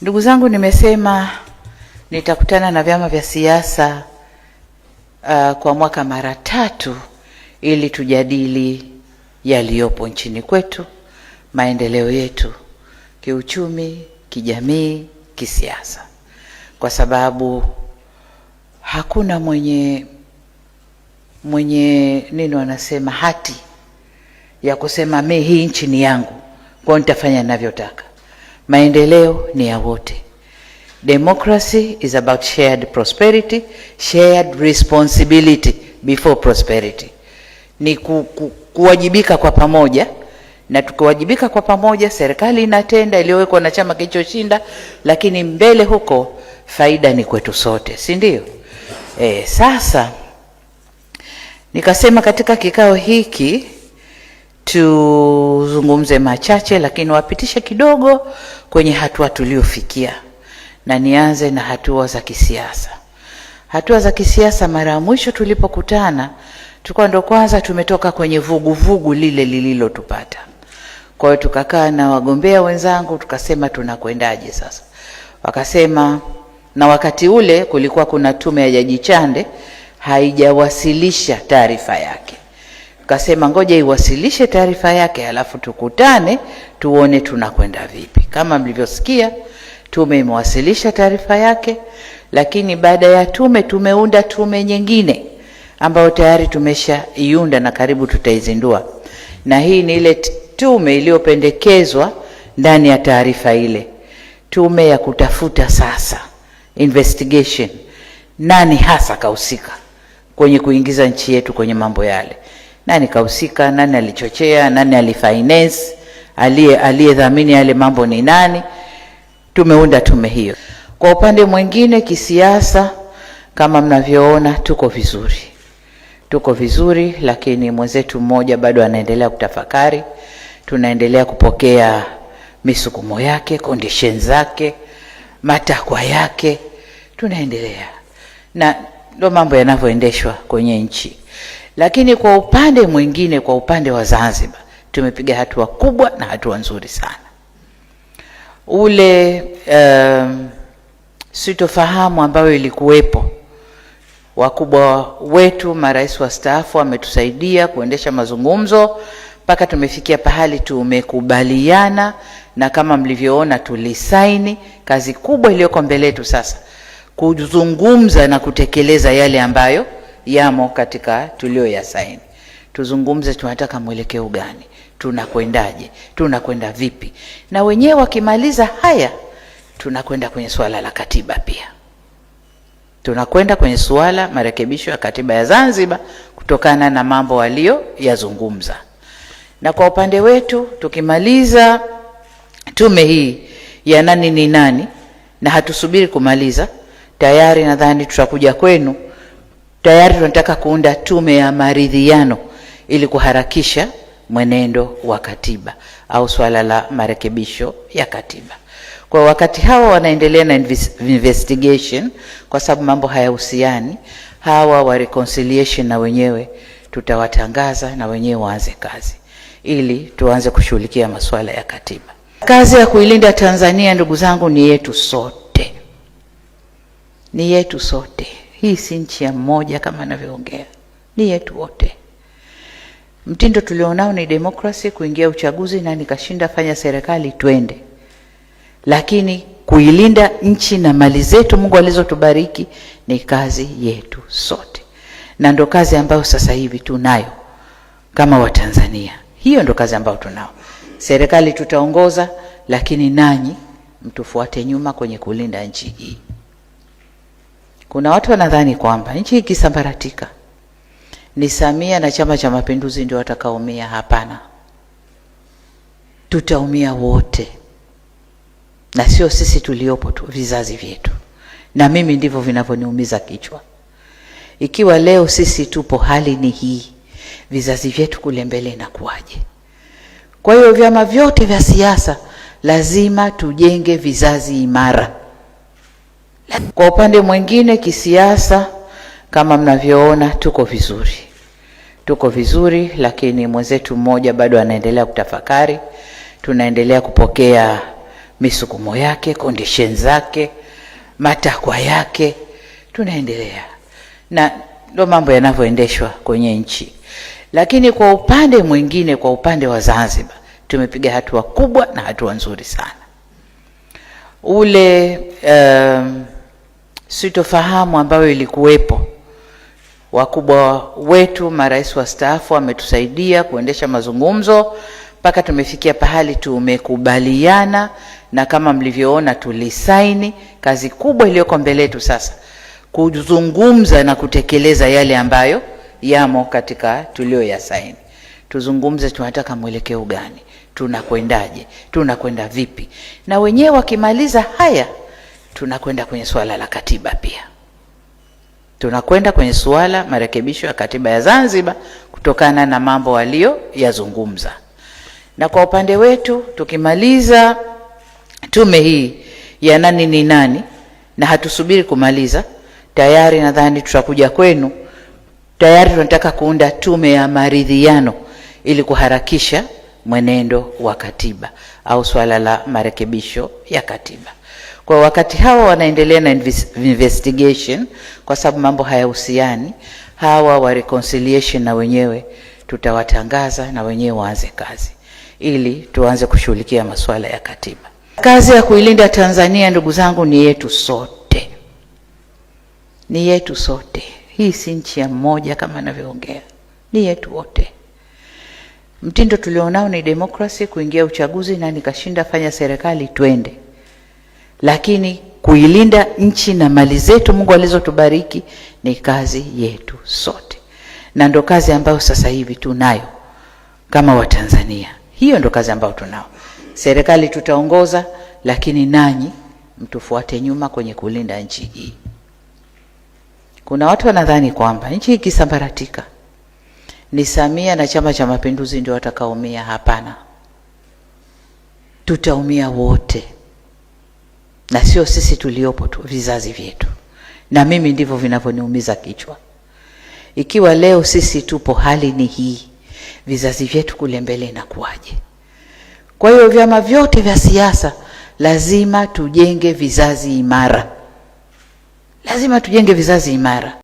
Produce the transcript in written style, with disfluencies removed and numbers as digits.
Ndugu zangu, nimesema nitakutana na vyama vya siasa kwa mwaka mara 3 ili tujadili yaliyopo nchini kwetu, maendeleo yetu kiuchumi, kijamii, kisiasa. Kwa sababu hakuna mwenye nini wanasema hati ya kusema hii nchi ni yangu, kwa nitafanya ninavyotaka. Maendeleo ni ya wote. Democracy is about shared prosperity, shared responsibility before prosperity. Ni kuwajibika kwa pamoja, na tukiwajibika kwa pamoja serikali inatenda iliyowekwa na chama kilichoshinda, lakini mbele huko faida ni kwetu sote, si ndio? Sasa nikasema katika kikao hiki tuzungumze machache, lakini wapitishe kidogo kwenye hatua tuliofikia, na nianze na hatua za kisiasa. Hatua za kisiasa, mara ya mwisho tulipokutana tulikuwa ndo kwanza tumetoka kwenye vuguvugu lile lililotupata. Kwa hiyo tukakaa na wagombea wenzangu tukasema tunakwendaje sasa. Wakasema, na wakati ule kulikuwa kuna tume ya Jaji Chande haijawasilisha taarifa yake. Tukasema ngoja iwasilishe taarifa yake, alafu tukutane tuone tunakwenda vipi. Kama mlivyosikia, tume imewasilisha taarifa yake, lakini baada ya tume tumeunda tume nyingine ambayo tayari tumeshaiunda na karibu tutaizindua. Na hii ni ile tume iliyopendekezwa ndani ya taarifa ile, tume ya kutafuta sasa investigation, nani hasa kahusika kwenye kuingiza nchi yetu kwenye mambo yale. Nani kahusika, nani alichochea, nani alifinance, aliyedhamini yale mambo ni nani. Tumeunda tume hiyo. Kwa upande mwingine kisiasa, kama mnavyoona tuko vizuri, lakini mwenzetu mmoja bado anaendelea kutafakari. Tunaendelea kupokea misukumo yake, conditions zake, matakwa yake, tunaendelea. Na ndio mambo yanavyoendeshwa kwenye nchi. Lakini kwa upande mwingine, kwa upande wa Zanzibar, tumepiga hatua kubwa na hatua nzuri sana. Ule sitofahamu ambayo ilikuwepo, wakubwa wetu marais wastaafu wametusaidia kuendesha mazungumzo mpaka tumefikia pahali tumekubaliana, na kama mlivyoona tulisaini. Kazi kubwa iliyoko mbele yetu sasa kuzungumza na kutekeleza yale ambayo yamo katika tulioyasaini. Tuzungumze tunataka mwelekeo gani, tunakwendaje, tunakwenda vipi, na wenyewe wakimaliza haya tunakwenda kwenye suala la katiba pia. Tunakwenda kwenye suala marekebisho ya katiba ya Zanzibar kutokana na mambo walioyazungumza. Na kwa upande wetu tukimaliza tume hii ya nani ni nani, na hatusubiri kumaliza, tayari nadhani tutakuja kwenu. Tayari tunataka kuunda tume ya maridhiano ili kuharakisha mwenendo wa katiba au swala la marekebisho ya katiba. Kwa wakati hawa wanaendelea na investigation, kwa sababu mambo hayahusiani, hawa wa reconciliation na wenyewe tutawatangaza na wenyewe waanze kazi ili tuanze kushughulikia masuala ya katiba. Kazi ya kuilinda Tanzania, ndugu zangu, ni yetu sote. Ni yetu sote. Hii si nchi ya mmoja kama anavyoongea. Ni yetu wote. Mtindo tulionao ni demokrasi, kuingia uchaguzi na nikashinda, fanya serikali twende. Lakini kuilinda nchi na mali zetu Mungu alizotubariki ni kazi yetu sote. Na ndo kazi ambayo sasa hivi tunayo kama Watanzania. Hiyo ndo kazi ambayo tunao. Serikali tutaongoza, lakini nanyi mtufuate nyuma kwenye kulinda nchi hii. Kuna watu wanadhani kwamba nchi ikisambaratika ni Samia na Chama cha Mapinduzi ndio watakaoumia. Hapana. Tutaumia wote. Na sio sisi tuliopo tu, vizazi vyetu. Na mimi ndivyo vinavyoniumiza kichwa. Ikiwa leo sisi tupo hali ni hii, vizazi vyetu kule mbele inakuwaje? Kwa hiyo vyama vyote vya siasa lazima tujenge vizazi imara. Kwa upande mwingine kisiasa, kama mnavyoona tuko vizuri, lakini mwenzetu mmoja bado anaendelea kutafakari. Tunaendelea kupokea misukumo yake, condition zake, matakwa yake, tunaendelea. Na ndio mambo yanavyoendeshwa kwenye nchi. Lakini kwa upande mwingine, kwa upande wa Zanzibar, tumepiga hatua kubwa na hatua nzuri sana. Ule sitofahamu ambayo ilikuwepo, wakubwa wetu marais wastaafu wametusaidia kuendesha mazungumzo mpaka tumefikia pahali tumekubaliana, na kama mlivyoona tulisaini. Kazi kubwa iliyoko mbele yetu sasa kuzungumza na kutekeleza yale ambayo yamo katika tulioyasaini. Tuzungumze, tunataka mwelekeo gani, tunakwendaje, tunakwenda vipi, na wenyewe wakimaliza haya tunakwenda kwenye suala la katiba. Pia tunakwenda kwenye suala marekebisho ya katiba ya Zanzibar kutokana na mambo walioyazungumza. Na kwa upande wetu tukimaliza tume hii ya nani ni nani, na hatusubiri kumaliza, tayari nadhani tutakuja kwenu. Tayari tunataka kuunda tume ya maridhiano ili kuharakisha mwenendo wa katiba au swala la marekebisho ya katiba. Kwa wakati hawa wanaendelea na investigation, kwa sababu mambo hayahusiani, hawa wa reconciliation na wenyewe tutawatangaza na wenyewe waanze kazi ili tuanze kushughulikia masuala ya katiba. Kazi ya kuilinda Tanzania, ndugu zangu, ni yetu sote. Ni yetu sote. Hii si nchi ya mmoja kama anavyoongea. Ni yetu wote. Mtindo tulionao ni demokrasi, kuingia uchaguzi na nikashinda, fanya serikali, twende. Lakini kuilinda nchi na mali zetu Mungu alizotubariki ni kazi yetu sote. Na ndo kazi ambayo sasa hivi tunayo kama Watanzania. Hiyo ndo kazi ambayo tunao. Serikali tutaongoza, lakini nanyi mtufuate nyuma kwenye kulinda nchi hii. Kuna watu wanadhani kwamba nchi ikisambaratika ni Samia na Chama cha Mapinduzi ndio watakaoumia. Hapana. Tutaumia wote. Na sio sisi tuliopo tu, vizazi vyetu. Na mimi ndivyo vinavyoniumiza kichwa. Ikiwa leo sisi tupo hali ni hii, vizazi vyetu kule mbele inakuwaje? Kwa hiyo vyama vyote vya siasa lazima tujenge vizazi imara. Lazima tujenge vizazi imara.